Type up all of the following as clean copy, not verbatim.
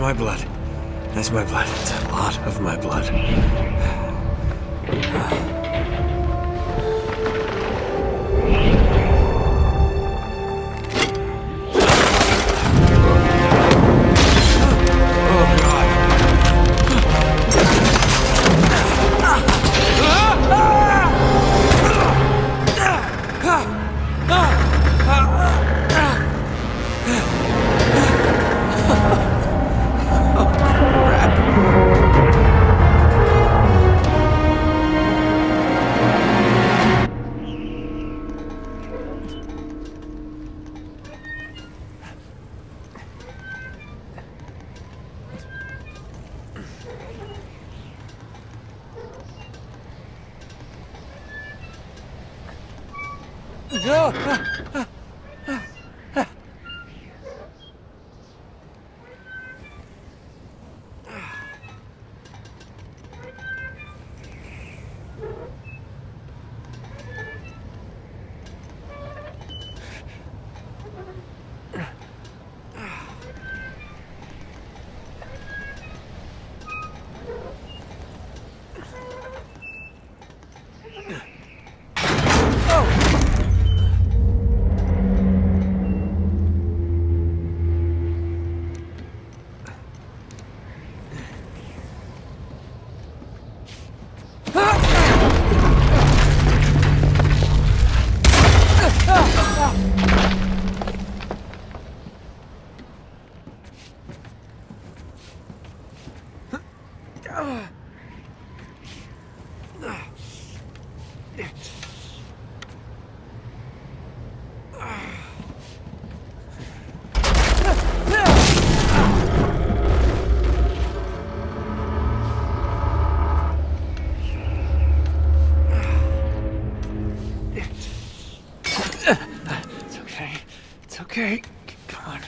my blood. That's my blood. It's a lot of my blood. Okay, come on.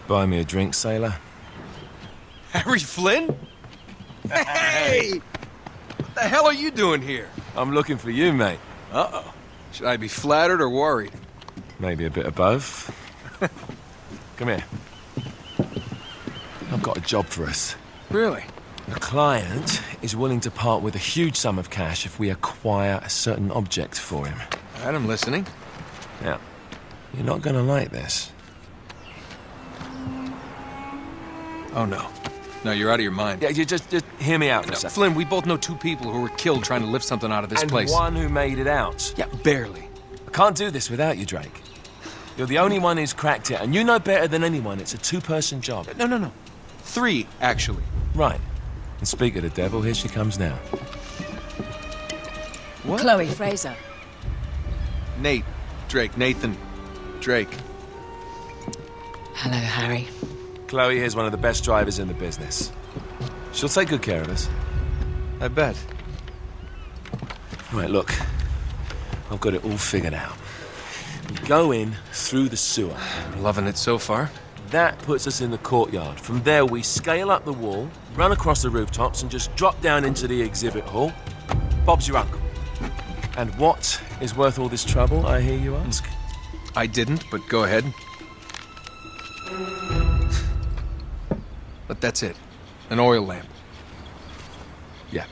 Buy me a drink, sailor? Harry Flynn? Hey! the hell are you doing here? I'm looking for you, mate. Uh-oh. Should I be flattered or worried? Maybe a bit of both. Come here. I've got a job for us. Really? A client is willing to part with a huge sum of cash if we acquire a certain object for him. All right, I'm listening. Now, you're not gonna like this. Oh, no. No, you're out of your mind. Yeah, you just hear me out for a No, second. Flynn, we both know two people who were killed trying to lift something out of this And place. one who made it out. Yeah, barely. I can't do this without you, Drake. You're the only one who's cracked it, and you know better than anyone it's a two-person job. No. 3, actually. Right. And speak of the devil, here she comes now. What? Chloe Fraser. Nate. Drake. Nathan. Drake. Hello, Harry. Chloe here's one of the best drivers in the business. She'll take good care of us. I bet. Right, look. I've got it all figured out. We go in through the sewer. I'm loving it so far. That puts us in the courtyard. From there, we scale up the wall, run across the rooftops, and just drop down into the exhibit hall. Bob's your uncle. And what is worth all this trouble, I hear you ask? I didn't, but go ahead. But that's it. An oil lamp. Yeah.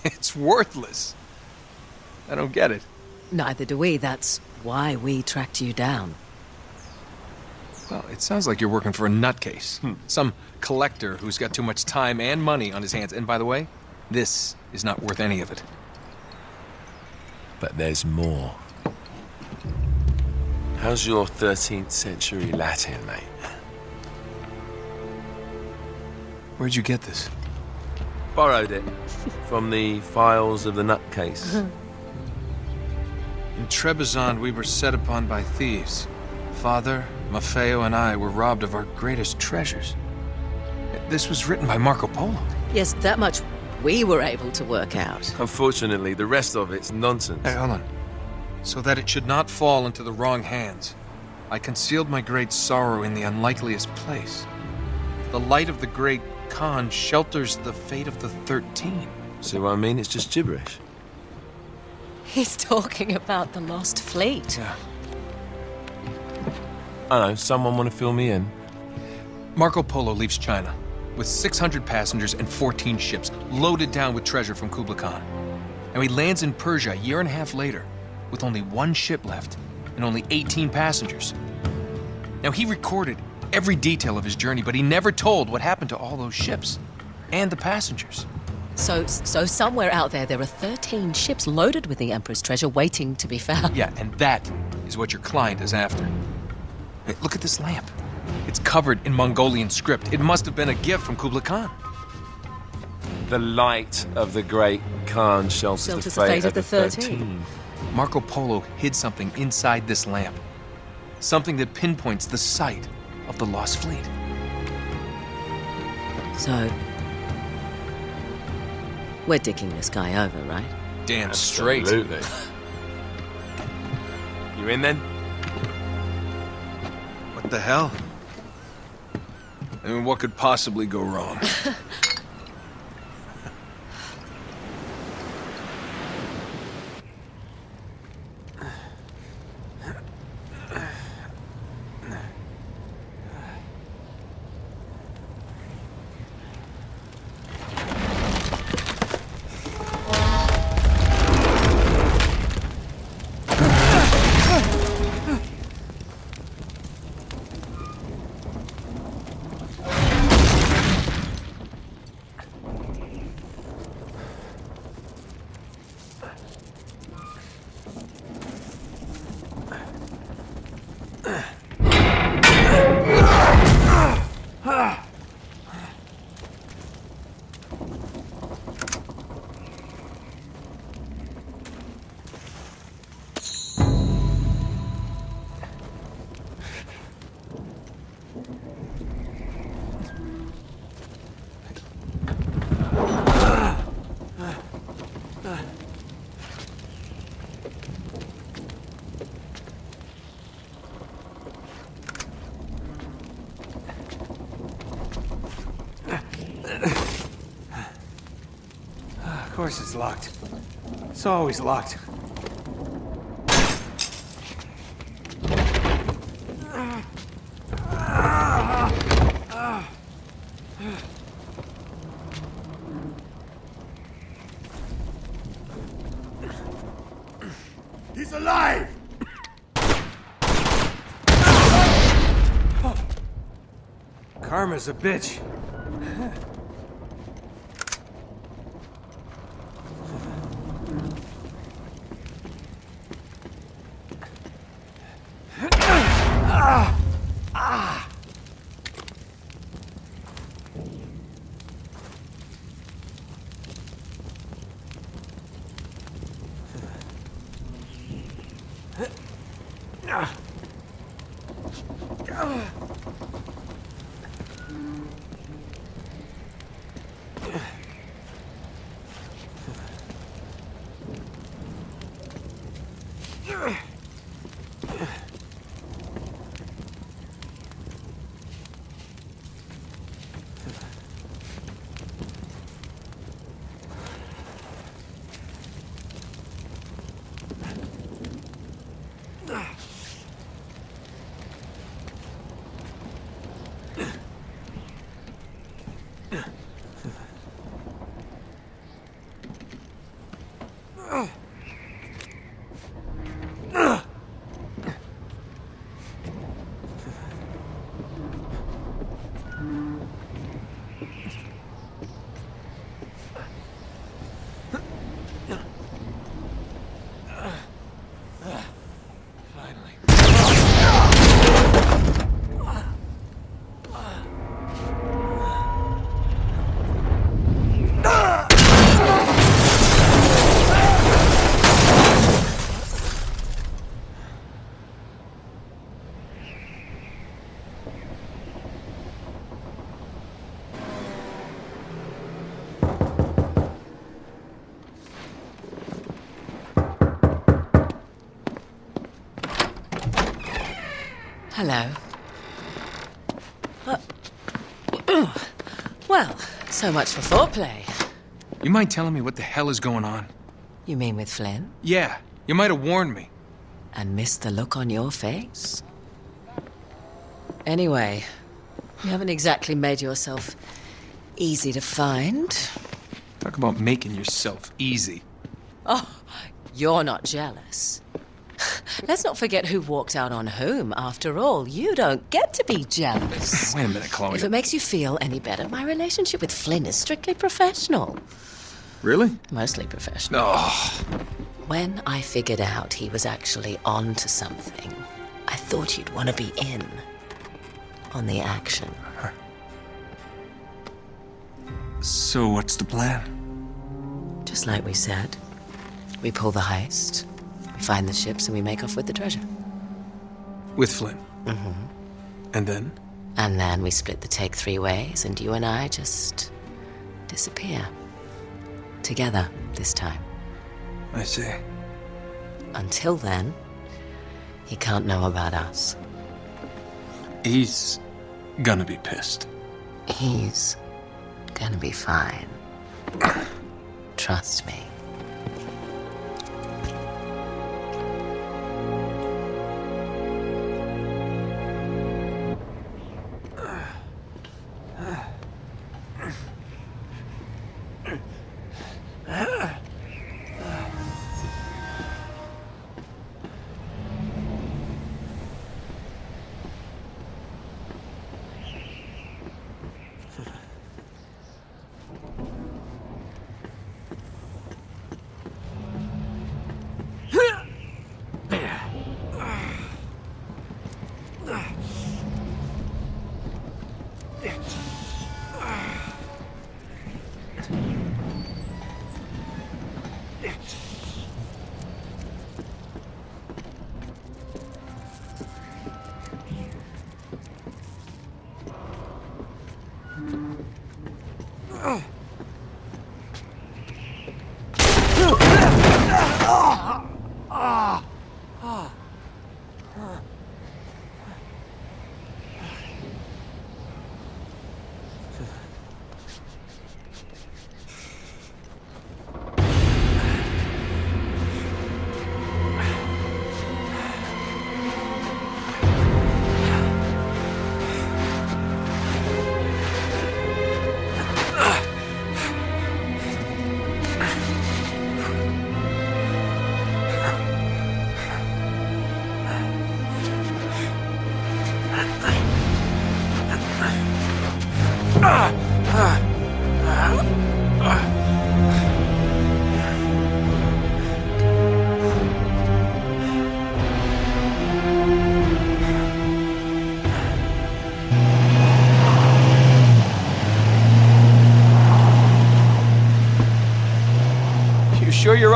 It's worthless. I don't get it. Neither do we. That's why we tracked you down. Well, it sounds like you're working for a nutcase. Some collector who's got too much time and money on his hands. And by the way, this is not worth any of it. But there's more. How's your 13th century Latin, mate? Where'd you get this? Borrowed it from the files of the nutcase. In Trebizond, we were set upon by thieves. Father, Maffeo, and I were robbed of our greatest treasures. This was written by Marco Polo. Yes, that much we were able to work out. Unfortunately, the rest of it's nonsense. Hey, hold on. So that it should not fall into the wrong hands, I concealed my great sorrow in the unlikeliest place. The light of the great Khan shelters the fate of the 13. See what I mean? It's just gibberish. He's talking about the lost fleet. Yeah. I know, someone want to fill me in? Marco Polo leaves China with 600 passengers and 14 ships loaded down with treasure from Kublai Khan. And he lands in Persia a year and a half later with only 1 ship left and only 18 passengers. Now, he recorded every detail of his journey, but he never told what happened to all those ships and the passengers. So somewhere out there are 13 ships loaded with the Emperor's treasure waiting to be found. Yeah, and that is what your client is after. Hey, look at this lamp. It's covered in Mongolian script. It must have been a gift from Kublai Khan. The light of the great Khan shelters the fate of the 13. Marco Polo hid something inside this lamp. Something that pinpoints the site of the lost fleet. So, we're dicking this guy over, right? Damn straight. Absolutely. You in then? What the hell? I mean, what could possibly go wrong? course it's locked. It's always locked. He's alive! Karma's a bitch. Hello. Well, so much for foreplay. You mind telling me what the hell is going on? You mean with Flynn? Yeah, you might have warned me. And missed the look on your face? Anyway, you haven't exactly made yourself easy to find. Talk about making yourself easy. Oh, you're not jealous. Let's not forget who walked out on whom. After all, you don't get to be jealous. Wait a minute, Chloe. If it makes you feel any better, my relationship with Flynn is strictly professional. Really? Mostly professional. Oh. When I figured out he was actually on to something, I thought you'd want to be in on the action. So what's the plan? Just like we said, we pull the heist, we find the ships, and we make off with the treasure. With Flynn? Mm-hmm. And then? And then we split the take 3 ways, and you and I just disappear. Together, this time. I see. Until then, he can't know about us. He's gonna be pissed. He's gonna be fine. Trust me.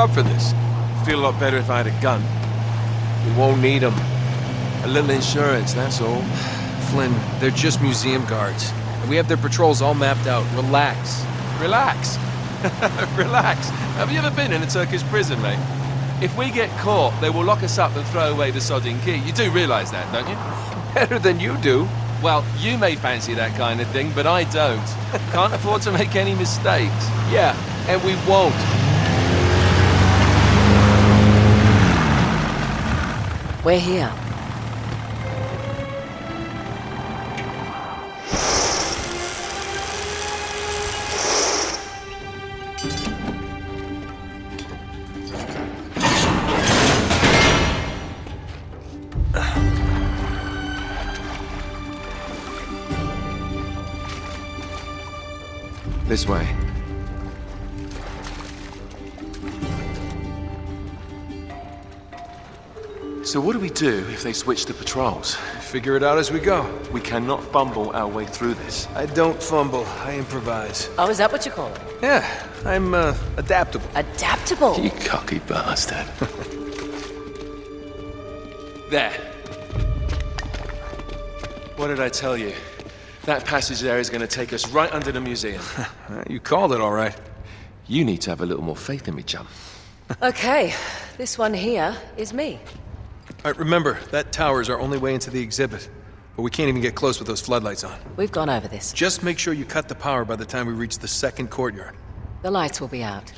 up for this. Feel a lot better if I had a gun. We won't need them. A little insurance, that's all. Flynn, they're just museum guards. And we have their patrols all mapped out. Relax. Relax. Relax. Have you ever been in a Turkish prison, mate? If we get caught, they will lock us up and throw away the sodding key. You do realize that, don't you? Better than you do. Well, you may fancy that kind of thing, but I don't. Can't afford to make any mistakes. Yeah, and we won't. We're here. This way. So what do we do if they switch to patrols? Figure it out as we go. We cannot fumble our way through this. I don't fumble, I improvise. Oh, is that what you call it? Yeah, I'm, adaptable. Adaptable. You cocky bastard. There. What did I tell you? That passage there is going to take us right under the museum. You called it all right. You need to have a little more faith in me, chum. Okay, this one here is me. All right, remember, that tower is our only way into the exhibit. But we can't even get close with those floodlights on. We've gone over this. Just make sure you cut the power by the time we reach the second courtyard. The lights will be out.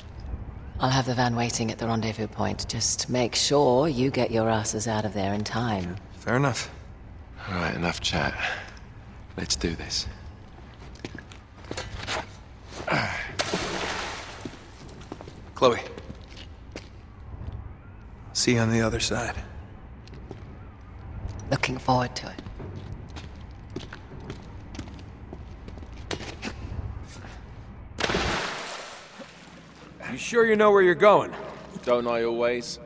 I'll have the van waiting at the rendezvous point. Just make sure you get your asses out of there in time. Fair enough. All right, enough chat. Let's do this. Chloe. See you on the other side. Looking forward to it. You sure you know where you're going? Don't I always?